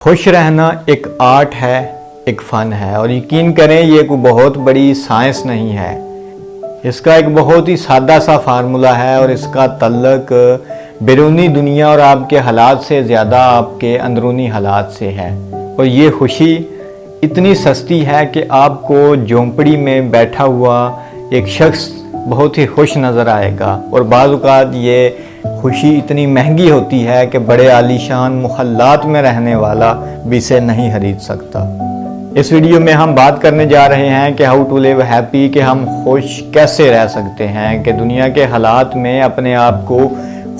खुश रहना एक आर्ट है, एक फ़न है और यकीन करें ये कोई बहुत बड़ी साइंस नहीं है। इसका एक बहुत ही सादा सा फार्मूला है और इसका तल्लक बैरूनी दुनिया और आपके हालात से ज़्यादा आपके अंदरूनी हालात से है। और ये खुशी इतनी सस्ती है कि आपको झोंपड़ी में बैठा हुआ एक शख्स बहुत ही खुश नज़र आएगा और बाज़ औक़ात ये खुशी इतनी महंगी होती है कि बड़े आलीशान मुहल्लात में रहने वाला भी इसे नहीं खरीद सकता। इस वीडियो में हम बात करने जा रहे हैं कि हाउ टू लिव हैप्पी, कि हम खुश कैसे रह सकते हैं, कि दुनिया के हालात में अपने आप को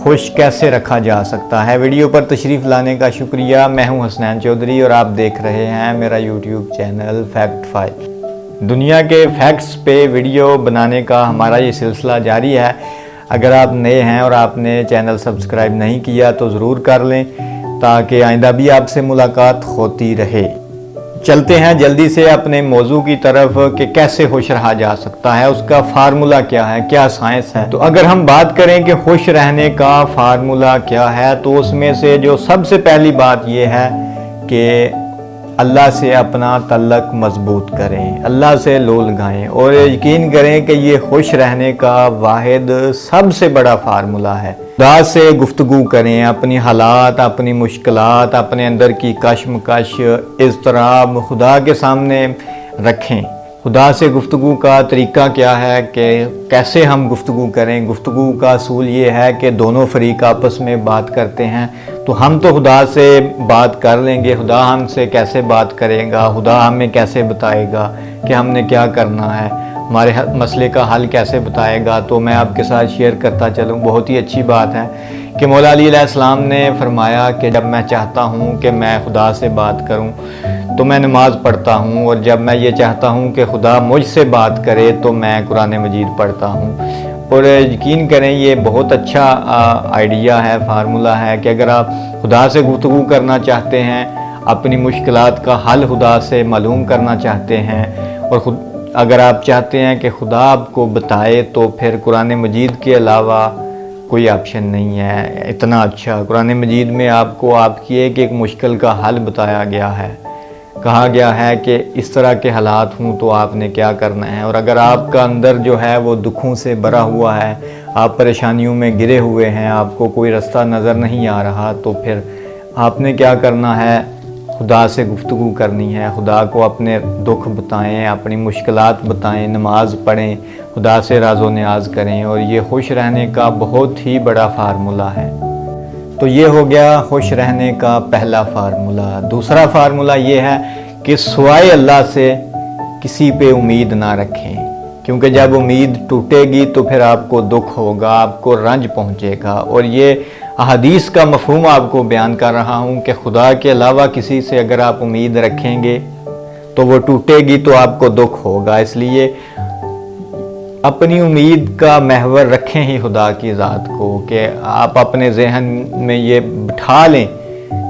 खुश कैसे रखा जा सकता है। वीडियो पर तशरीफ़ लाने का शुक्रिया। मैं हूं हसनैन चौधरी और आप देख रहे हैं मेरा यूट्यूब चैनल फैक्ट फाइल। दुनिया के फैक्ट्स पे वीडियो बनाने का हमारा ये सिलसिला जारी है। अगर आप नए हैं और आपने चैनल सब्सक्राइब नहीं किया तो ज़रूर कर लें ताकि आइंदा भी आपसे मुलाकात होती रहे। चलते हैं जल्दी से अपने मौजू की तरफ कि कैसे खुश रहा जा सकता है, उसका फार्मूला क्या है, क्या साइंस है। तो अगर हम बात करें कि खुश रहने का फार्मूला क्या है तो उसमें से जो सबसे पहली बात यह है कि अल्लाह से अपना तल्लक मजबूत करें, अल्लाह से लो लगाएं और यकीन करें कि ये खुश रहने का वाहिद सबसे बड़ा फार्मूला है। खुदा से गुफ्तगू करें, अपनी हालात, अपनी मुश्किलात, अपने अंदर की कश्मकश, इज़्तिराब खुदा के सामने रखें। खुदा से गुफ्तगू का तरीका क्या है कि कैसे हम गुफ्तगू करें। गुफ्तगू का असूल ये है कि दोनों फरीक आपस में बात करते हैं, तो हम तो खुदा से बात कर लेंगे, खुदा हमसे कैसे बात करेगा, खुदा हमें कैसे बताएगा कि हमने क्या करना है, हमारे मसले का हल कैसे बताएगा। तो मैं आपके साथ शेयर करता चलूँ। बहुत ही अच्छी बात है कि मौला अली अलैहिस्सलाम ने फरमाया कि जब मैं चाहता हूँ कि मैं खुदा से बात करूँ तो मैं नमाज़ पढ़ता हूँ, और जब मैं ये चाहता हूँ कि खुदा मुझसे बात करे तो मैं कुरान मजीद पढ़ता हूँ। और यकीन करें ये बहुत अच्छा आइडिया है, फार्मूला है कि अगर आप खुदा से गुफ्तगू करना चाहते हैं, अपनी मुश्किलात का हल खुदा से मालूम करना चाहते हैं और अगर आप चाहते हैं कि खुदा आपको बताए तो फिर कुरान मजीद के अलावा कोई ऑप्शन नहीं है। इतना अच्छा कुरान मजीद में आपको आपकी एक मुश्किल का हल बताया गया है, कहा गया है कि इस तरह के हालात हूँ तो आपने क्या करना है। और अगर आपका अंदर जो है वो दुखों से भरा हुआ है, आप परेशानियों में गिरे हुए हैं, आपको कोई रास्ता नज़र नहीं आ रहा, तो फिर आपने क्या करना है, खुदा से गुफ्तगू करनी है। खुदा को अपने दुख बताएं, अपनी मुश्किलात बताएं, नमाज पढ़ें, खुदा से राज़ो न्याज करें और ये खुश रहने का बहुत ही बड़ा फार्मूला है। तो ये हो गया खुश रहने का पहला फार्मूला। दूसरा फार्मूला ये है कि सिवाय अल्लाह से किसी पे उम्मीद ना रखें, क्योंकि जब उम्मीद टूटेगी तो फिर आपको दुख होगा, आपको रंज पहुँचेगा। और ये हदीस का मफहूम आपको बयान कर रहा हूँ कि खुदा के अलावा किसी से अगर आप उम्मीद रखेंगे तो वो टूटेगी तो आपको दुख होगा। इसलिए अपनी उम्मीद का महवर रखें ही खुदा की ज़ात को, कि आप अपने जहन में ये बिठा लें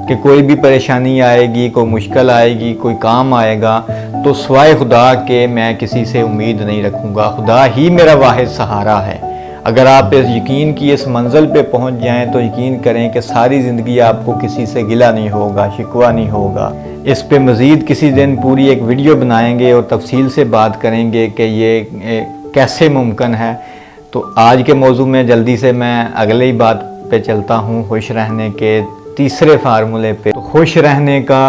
कि कोई भी परेशानी आएगी, कोई मुश्किल आएगी, कोई काम आएगा तो सिवाय खुदा के मैं किसी से उम्मीद नहीं रखूँगा, खुदा ही मेरा वाहिद सहारा है। अगर आप इस यकीन की इस मंजिल पे पहुंच जाएं तो यकीन करें कि सारी ज़िंदगी आपको किसी से गिला नहीं होगा, शिकवा नहीं होगा। इस पे मज़ीद किसी दिन पूरी एक वीडियो बनाएंगे और तफसील से बात करेंगे कि ये कैसे मुमकिन है। तो आज के मौजू में जल्दी से मैं अगले ही बात पे चलता हूँ, खुश रहने के तीसरे फार्मूले पे। तो खुश रहने का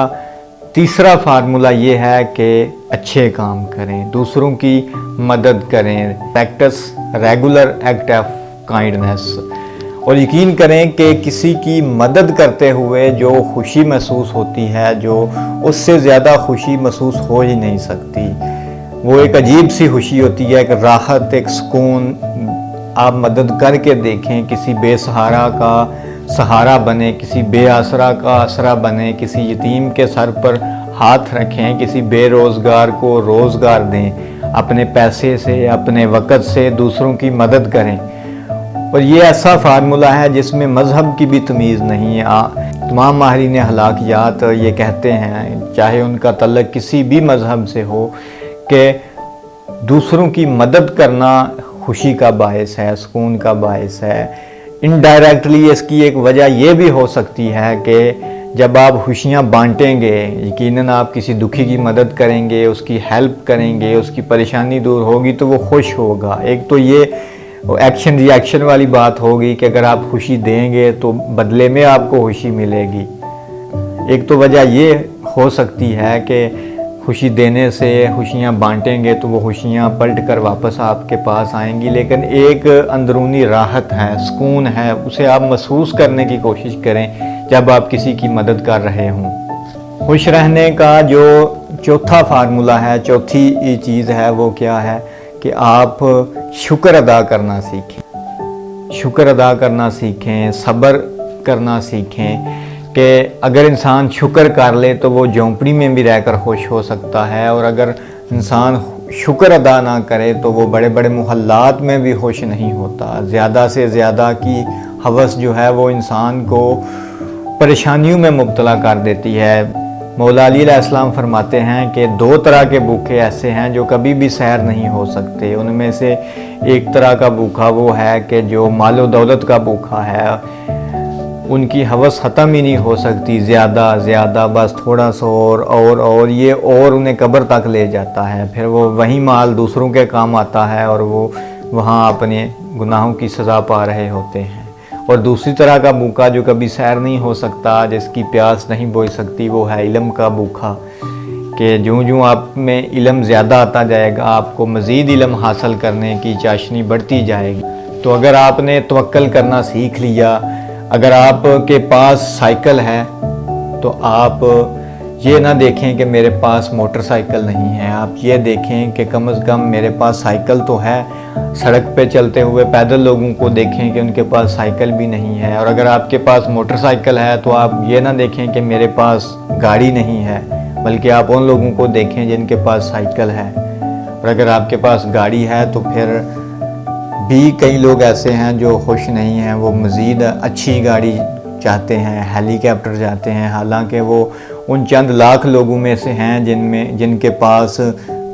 तीसरा फार्मूला ये है कि अच्छे काम करें, दूसरों की मदद करें, practice regular act of kindness. और यकीन करें कि किसी की मदद करते हुए जो खुशी महसूस होती है, जो उससे ज़्यादा खुशी महसूस हो ही नहीं सकती। वो एक अजीब सी खुशी होती है, एक राहत, एक सुकून। आप मदद करके देखें, किसी बेसहारा का सहारा बने, किसी बेआसरा का आसरा बने, किसी यतीम के सर पर हाथ रखें, किसी बेरोज़गार को रोज़गार दें, अपने पैसे से, अपने वक़्त से दूसरों की मदद करें। और ये ऐसा फार्मूला है जिसमें मज़हब की भी तमीज़ नहीं है। तमाम माहिरीन अखलाकियात ये कहते हैं, चाहे उनका तल्लुक़ किसी भी मज़हब से हो, कि दूसरों की मदद करना खुशी का बायस है, सुकून का बायस है। इनडायरेक्टली इसकी एक वजह यह भी हो सकती है कि جب آپ خوشیاں بانٹیں گے یقیناً آپ کسی دکھی کی مدد کریں گے، اس کی ہیلپ کریں گے، اس کی پریشانی دور ہوگی تو وہ خوش ہوگا۔ ایک تو یہ ایکشن ری ایکشن والی بات ہوگی کہ اگر آپ خوشی دیں گے تو بدلے میں آپ کو خوشی ملے گی۔ ایک تو وجہ یہ ہو سکتی ہے کہ خوشی دینے سے خوشیاں بانٹیں گے تو وہ خوشیاں پلٹ کر واپس آپ کے پاس آئیں گی، لیکن ایک اندرونی راحت ہے، سکون ہے، اسے آپ محسوس کرنے کی کوشش کریں جب آپ کسی کی مدد کر رہے ہوں۔ خوش رہنے کا جو چوتھا فارمولہ ہے، چوتھی چیز ہے، وہ کیا ہے کہ آپ شکر ادا کرنا سیکھیں۔ شکر ادا کرنا سیکھیں، صبر کرنا سیکھیں کہ اگر انسان شکر کر لے تو وہ جھونپڑی میں بھی رہ کر خوش ہو سکتا ہے، اور اگر انسان شکر ادا نہ کرے تو وہ بڑے بڑے محلات میں بھی خوش نہیں ہوتا۔ زیادہ سے زیادہ کی ہوس جو ہے وہ انسان کو پریشانیوں میں مبتلا کر دیتی ہے۔ مولا علی علیہ السلام فرماتے ہیں کہ 2 طرح کے بھوکے ایسے ہیں جو کبھی بھی سیر نہیں ہو سکتے۔ ان میں سے ایک طرح کا بھوکا وہ ہے کہ جو مال و دولت کا بھوکا ہے، ان کی ہوس ختم ہی نہیں ہو سکتی، زیادہ بس تھوڑا سا اور یہ اور انہیں قبر تک لے جاتا ہے۔ پھر وہ وہی مال دوسروں کے کام آتا ہے اور وہ وہاں اپنے گناہوں کی سزا پا رہے ہوتے ہیں۔ اور دوسری طرح کا بھوکا جو کبھی سیر نہیں ہو سکتا، جس کی پیاس نہیں بوجھ سکتی، وہ ہے علم کا بھوکا، کہ جوں آپ میں علم زیادہ آتا جائے گا آپ کو مزید علم حاصل کرنے کی چاشنی بڑھتی جائے گی۔ تو اگر آپ نے توکل کرنا سیکھ لیا، اگر آپ کے پاس سائیکل ہے تو آپ یہ نہ دیکھیں کہ میرے پاس موٹر سائیکل نہیں ہے، آپ یہ دیکھیں کہ کم از کم میرے پاس سائیکل تو ہے۔ سڑک پہ چلتے ہوئے پیدل لوگوں کو دیکھیں کہ ان کے پاس سائیکل بھی نہیں ہے، اور اگر آپ کے پاس موٹر سائیکل ہے تو آپ یہ نہ دیکھیں کہ میرے پاس گاڑی نہیں ہے، بلکہ آپ ان لوگوں کو دیکھیں جن کے پاس سائیکل ہے۔ اور اگر آپ کے پاس گاڑی ہے تو پھر بھی کئی لوگ ایسے ہیں جو خوش نہیں ہیں، وہ مزید اچھی گاڑی چاہتے ہیں، ہیلی کاپٹر چاہتے ہیں، حالانکہ وہ ان چند لاکھ لوگوں میں سے ہیں جن کے پاس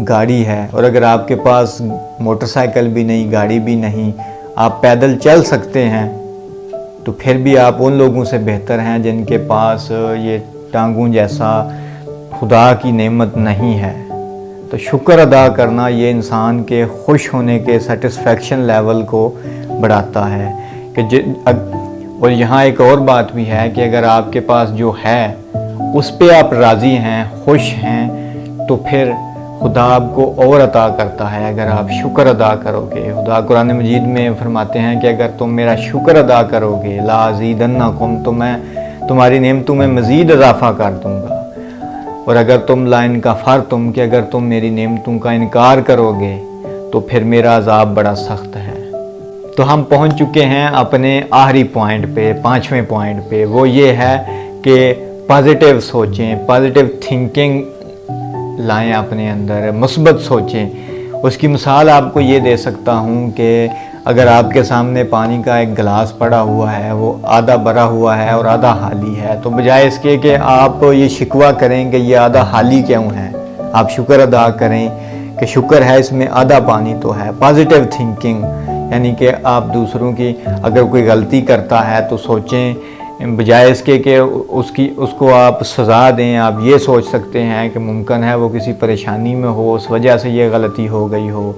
گاڑی ہے۔ اور اگر آپ کے پاس موٹر سائیکل بھی نہیں، گاڑی بھی نہیں، آپ پیدل چل سکتے ہیں، تو پھر بھی آپ ان لوگوں سے بہتر ہیں جن کے پاس یہ ٹانگوں جیسا خدا کی نعمت نہیں ہے۔ تو شکر ادا کرنا یہ انسان کے خوش ہونے کے سیٹسفیکشن لیول کو بڑھاتا ہے اور یہاں ایک اور بات بھی ہے کہ اگر آپ کے پاس جو ہے اس پہ آپ راضی ہیں، خوش ہیں، تو پھر خدا آپ کو اور عطا کرتا ہے اگر آپ شکر ادا کرو گے۔ خدا قرآن مجید میں فرماتے ہیں کہ اگر تم میرا شکر ادا کرو گے لا ازیدنکم، تو میں تمہاری نعمتوں میں مزید اضافہ کر دوں گا۔ اور اگر تم لائن کا فرتم، کہ اگر تم میری نعمتوں کا انکار کرو گے تو پھر میرا عذاب بڑا سخت ہے۔ تو ہم پہنچ چکے ہیں اپنے آخری پوائنٹ پہ، 5ویں پوائنٹ پہ، وہ یہ ہے کہ پازیٹیو سوچیں، پازیٹیو تھنکنگ لائیں اپنے اندر، مثبت سوچیں۔ اس کی مثال آپ کو یہ دے سکتا ہوں کہ اگر آپ کے سامنے پانی کا ایک گلاس پڑا ہوا ہے، وہ آدھا بھرا ہوا ہے اور آدھا خالی ہے، تو بجائے اس کے کہ آپ یہ شکوہ کریں کہ یہ آدھا خالی کیوں ہے، آپ شکر ادا کریں کہ شکر ہے اس میں آدھا پانی تو ہے۔ پازیٹیو تھنکنگ یعنی کہ آپ دوسروں کی اگر کوئی غلطی کرتا ہے تو سوچیں، بجائے اس کے کہ اس کو آپ سزا دیں، آپ یہ سوچ سکتے ہیں کہ ممکن ہے وہ کسی پریشانی میں ہو، اس وجہ سے یہ غلطی ہو گئی ہو۔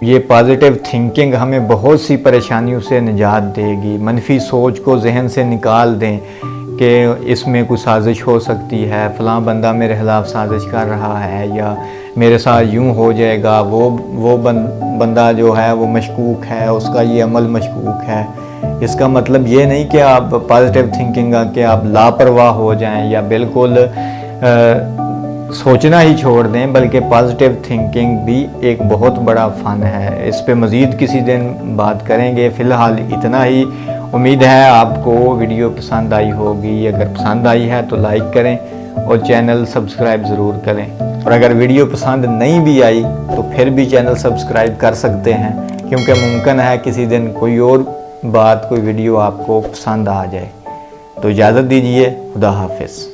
یہ پازیٹیو تھنکنگ ہمیں بہت سی پریشانیوں سے نجات دے گی۔ منفی سوچ کو ذہن سے نکال دیں کہ اس میں کوئی سازش ہو سکتی ہے، فلاں بندہ میرے خلاف سازش کر رہا ہے، یا میرے ساتھ یوں ہو جائے گا، وہ بندہ جو ہے وہ مشکوک ہے، اس کا یہ عمل مشکوک ہے۔ اس کا مطلب یہ نہیں کہ آپ پازیٹیو تھنکنگ کہ آپ لاپرواہ ہو جائیں یا بالکل سوچنا ہی چھوڑ دیں، بلکہ پازیٹیو تھنکنگ بھی ایک بہت بڑا فن ہے۔ اس پہ مزید کسی دن بات کریں گے، فی الحال اتنا ہی۔ امید ہے آپ کو ویڈیو پسند آئی ہوگی، اگر پسند آئی ہے تو لائک کریں اور چینل سبسکرائب ضرور کریں، اور اگر ویڈیو پسند نہیں بھی آئی تو پھر بھی چینل سبسکرائب کر سکتے ہیں، کیونکہ ممکن ہے کسی دن کوئی اور بات، کوئی ویڈیو آپ کو پسند آ جائے۔ تو اجازت دیجیے، خدا حافظ۔